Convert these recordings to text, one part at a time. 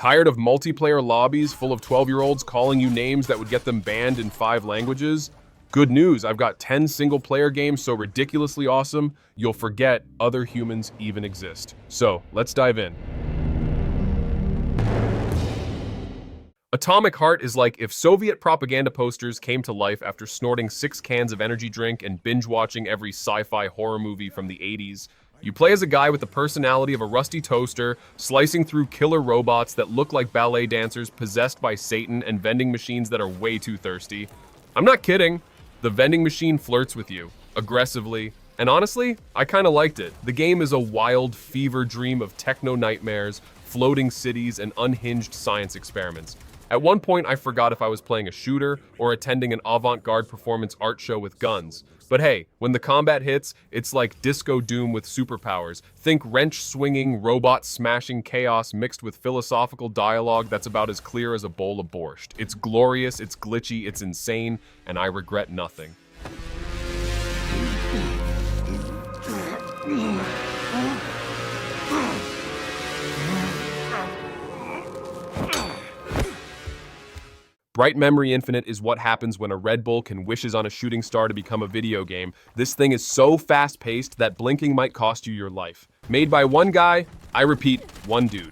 Tired of multiplayer lobbies full of 12-year-olds calling you names that would get them banned in 5 languages? Good news, I've got 10 single-player games so ridiculously awesome, you'll forget other humans even exist. So, let's dive in. Atomic Heart is like if Soviet propaganda posters came to life after snorting 6 cans of energy drink and binge-watching every sci-fi horror movie from the 80s. You play as a guy with the personality of a rusty toaster, slicing through killer robots that look like ballet dancers possessed by Satan and vending machines that are way too thirsty. I'm not kidding. The vending machine flirts with you, aggressively, and honestly, I kinda liked it. The game is a wild fever dream of techno nightmares, floating cities, and unhinged science experiments. At one point, I forgot if I was playing a shooter or attending an avant-garde performance art show with guns. But hey, when the combat hits, it's like Disco Doom with superpowers. Think wrench-swinging, robot-smashing chaos mixed with philosophical dialogue that's about as clear as a bowl of borscht. It's glorious, it's glitchy, it's insane, and I regret nothing. Bright Memory Infinite is what happens when a Red Bull can wishes on a shooting star to become a video game. This thing is so fast-paced that blinking might cost you your life. Made by one guy, I repeat, one dude.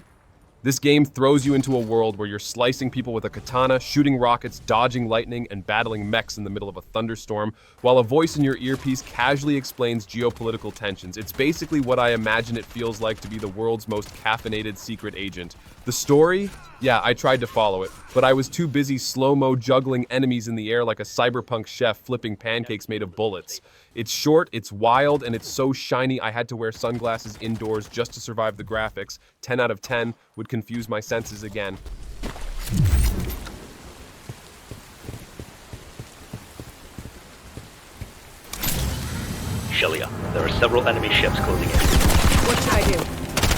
This game throws you into a world where you're slicing people with a katana, shooting rockets, dodging lightning, and battling mechs in the middle of a thunderstorm, while a voice in your earpiece casually explains geopolitical tensions. It's basically what I imagine it feels like to be the world's most caffeinated secret agent. The story? Yeah, I tried to follow it, but I was too busy slow-mo juggling enemies in the air like a cyberpunk chef flipping pancakes made of bullets. It's short, it's wild, and it's so shiny I had to wear sunglasses indoors just to survive the graphics. 10 out of 10 would confuse my senses again. Shelia, there are several enemy ships closing in. What should I do?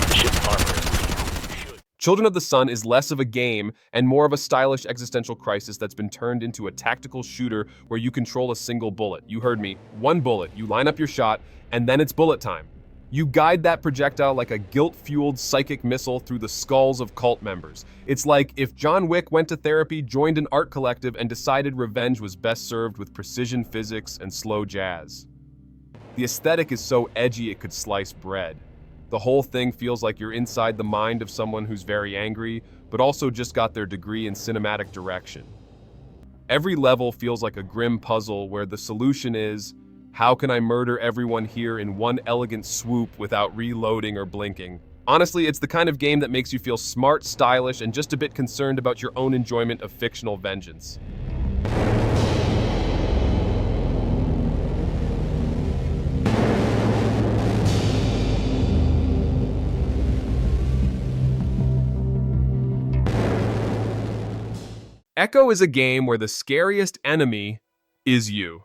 The ship's armor should... Children of the Sun is less of a game and more of a stylish existential crisis that's been turned into a tactical shooter where you control a single bullet. You heard me. One bullet. You line up your shot, and then it's bullet time. You guide that projectile like a guilt-fueled psychic missile through the skulls of cult members. It's like if John Wick went to therapy, joined an art collective, and decided revenge was best served with precision physics and slow jazz. The aesthetic is so edgy it could slice bread. The whole thing feels like you're inside the mind of someone who's very angry, but also just got their degree in cinematic direction. Every level feels like a grim puzzle where the solution is, how can I murder everyone here in one elegant swoop without reloading or blinking? Honestly, it's the kind of game that makes you feel smart, stylish, and just a bit concerned about your own enjoyment of fictional vengeance. Echo is a game where the scariest enemy is you.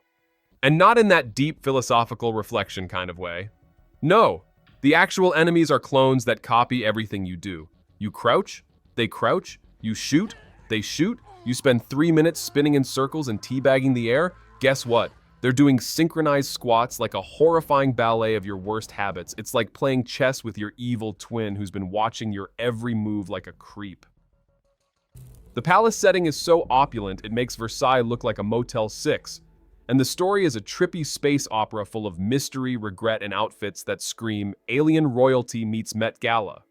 And not in that deep philosophical reflection kind of way. No, the actual enemies are clones that copy everything you do. You crouch, they crouch, you shoot, they shoot, you spend 3 minutes spinning in circles and teabagging the air. Guess what? They're doing synchronized squats like a horrifying ballet of your worst habits. It's like playing chess with your evil twin who's been watching your every move like a creep. The palace setting is so opulent it makes Versailles look like a Motel 6, and the story is a trippy space opera full of mystery, regret, and outfits that scream alien royalty meets Met Gala.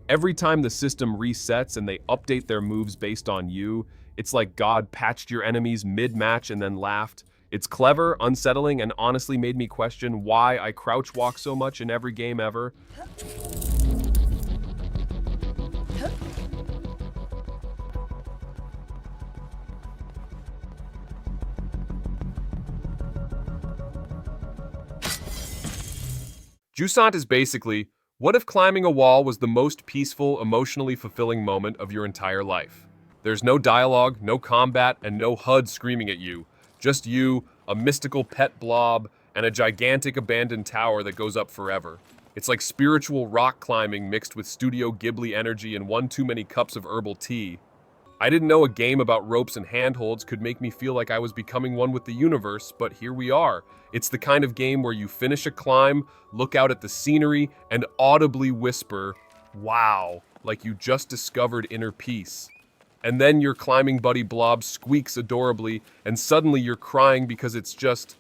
Every time the system resets and they update their moves based on you, it's like God patched your enemies mid-match and then laughed. It's clever, unsettling, and honestly made me question why I crouch walk so much in every game ever. Jusant is basically, what if climbing a wall was the most peaceful, emotionally fulfilling moment of your entire life? There's no dialogue, no combat, and no HUD screaming at you. Just you, a mystical pet blob, and a gigantic abandoned tower that goes up forever. It's like spiritual rock climbing mixed with Studio Ghibli energy and one too many cups of herbal tea. I didn't know a game about ropes and handholds could make me feel like I was becoming one with the universe, but here we are. It's the kind of game where you finish a climb, look out at the scenery, and audibly whisper, "Wow," like you just discovered inner peace. And then your climbing buddy Blob squeaks adorably, and suddenly you're crying because it's just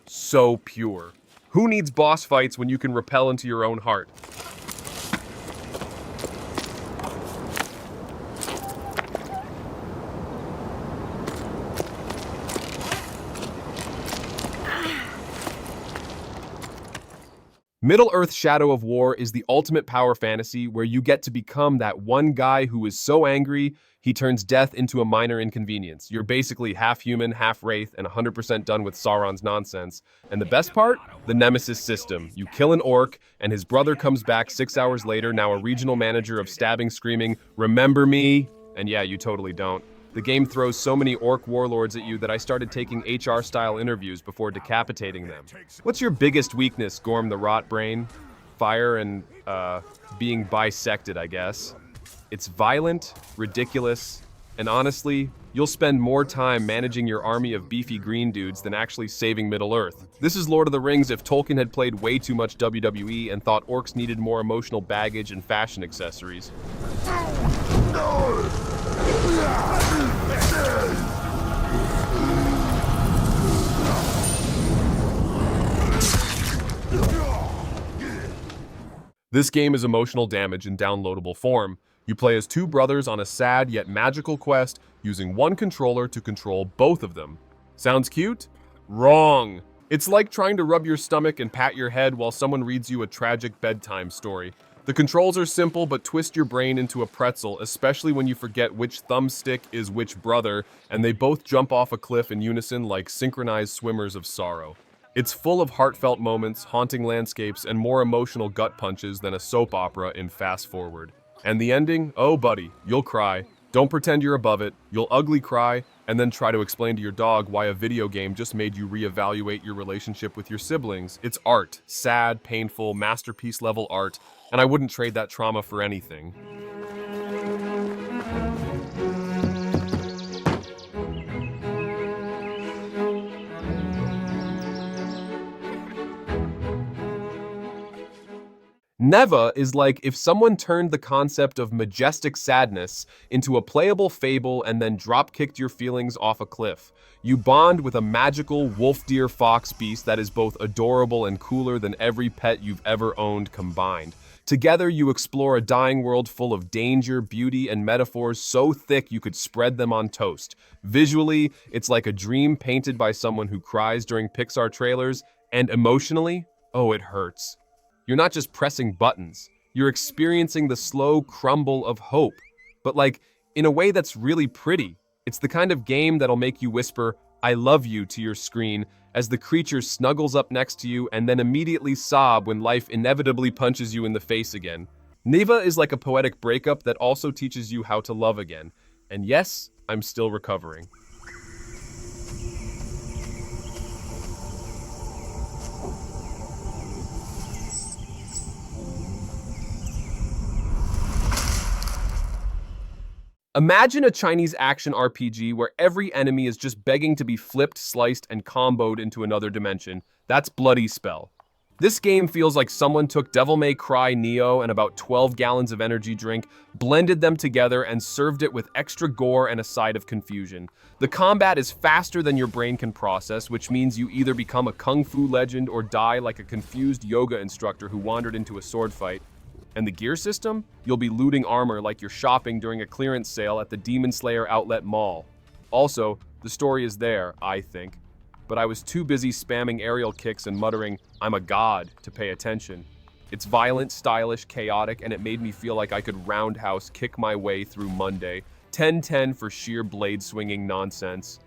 so pure. Who needs boss fights when you can repel into your own heart? Middle-earth Shadow of War is the ultimate power fantasy where you get to become that one guy who is so angry, he turns death into a minor inconvenience. You're basically half human, half wraith, and 100% done with Sauron's nonsense. And the best part? The Nemesis system. You kill an orc, and his brother comes back 6 hours later, now a regional manager of stabbing, screaming, "Remember me?" And yeah, you totally don't. The game throws so many orc warlords at you that I started taking HR-style interviews before decapitating them. What's your biggest weakness, Gorm the Rot Brain? Fire and, being bisected, I guess. It's violent, ridiculous, and honestly, you'll spend more time managing your army of beefy green dudes than actually saving Middle-earth. This is Lord of the Rings if Tolkien had played way too much WWE and thought orcs needed more emotional baggage and fashion accessories. This game is emotional damage in downloadable form. You play as two brothers on a sad yet magical quest using one controller to control both of them. Sounds cute? Wrong! It's like trying to rub your stomach and pat your head while someone reads you a tragic bedtime story. The controls are simple, but twist your brain into a pretzel, especially when you forget which thumbstick is which brother, and they both jump off a cliff in unison like synchronized swimmers of sorrow. It's full of heartfelt moments, haunting landscapes, and more emotional gut punches than a soap opera in Fast Forward. And the ending? Oh, buddy, you'll cry. Don't pretend you're above it. You'll ugly cry, and then try to explain to your dog why a video game just made you reevaluate your relationship with your siblings. It's art. Sad, painful, masterpiece-level art. And I wouldn't trade that trauma for anything. Neva is like if someone turned the concept of majestic sadness into a playable fable and then drop-kicked your feelings off a cliff. You bond with a magical wolf-deer fox beast that is both adorable and cooler than every pet you've ever owned combined. Together, you explore a dying world full of danger, beauty, and metaphors so thick you could spread them on toast. Visually, it's like a dream painted by someone who cries during Pixar trailers, and emotionally, oh, it hurts. You're not just pressing buttons, you're experiencing the slow crumble of hope, but like, in a way that's really pretty. It's the kind of game that'll make you whisper, "I love you" to your screen as the creature snuggles up next to you and then immediately sob when life inevitably punches you in the face again. Neva is like a poetic breakup that also teaches you how to love again. And yes, I'm still recovering. Imagine a Chinese action RPG where every enemy is just begging to be flipped, sliced, and comboed into another dimension. That's Bloody Spell. This game feels like someone took Devil May Cry Neo and about 12 gallons of energy drink, blended them together, and served it with extra gore and a side of confusion. The combat is faster than your brain can process, which means you either become a kung fu legend or die like a confused yoga instructor who wandered into a sword fight. And the gear system? You'll be looting armor like you're shopping during a clearance sale at the Demon Slayer Outlet Mall. Also, the story is there, I think. But I was too busy spamming aerial kicks and muttering, "I'm a god," to pay attention. It's violent, stylish, chaotic, and it made me feel like I could roundhouse kick my way through Monday. 10-10 for sheer blade-swinging nonsense.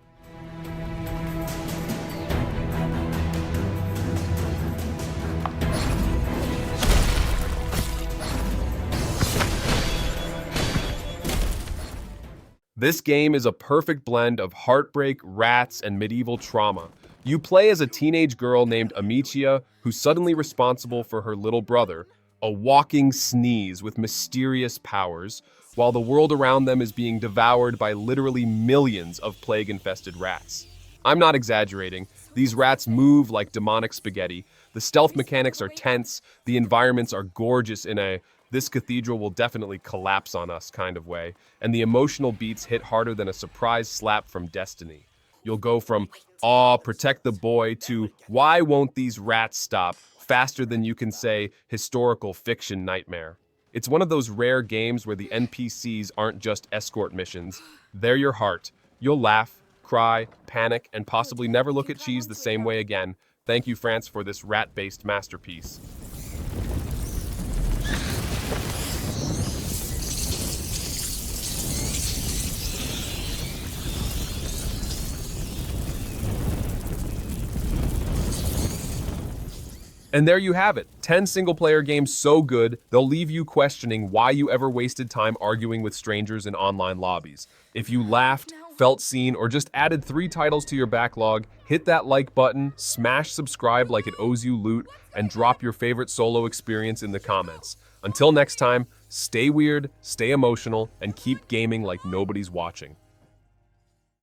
This game is a perfect blend of heartbreak, rats, and medieval trauma. You play as a teenage girl named Amicia, who's suddenly responsible for her little brother, a walking sneeze with mysterious powers, while the world around them is being devoured by literally millions of plague-infested rats. I'm not exaggerating. These rats move like demonic spaghetti. The stealth mechanics are tense, the environments are gorgeous in a this cathedral will definitely collapse on us kind of way, and the emotional beats hit harder than a surprise slap from destiny. You'll go from, aw, protect the boy, to, why won't these rats stop, faster than you can say, historical fiction nightmare. It's one of those rare games where the NPCs aren't just escort missions. They're your heart. You'll laugh, cry, panic, and possibly never look at cheese the same way again. Thank you, France, for this rat-based masterpiece. And there you have it, 10 single-player games so good, they'll leave you questioning why you ever wasted time arguing with strangers in online lobbies. If you laughed, felt seen, or just added 3 titles to your backlog, hit that like button, smash subscribe like it owes you loot, and drop your favorite solo experience in the comments. Until next time, stay weird, stay emotional, and keep gaming like nobody's watching.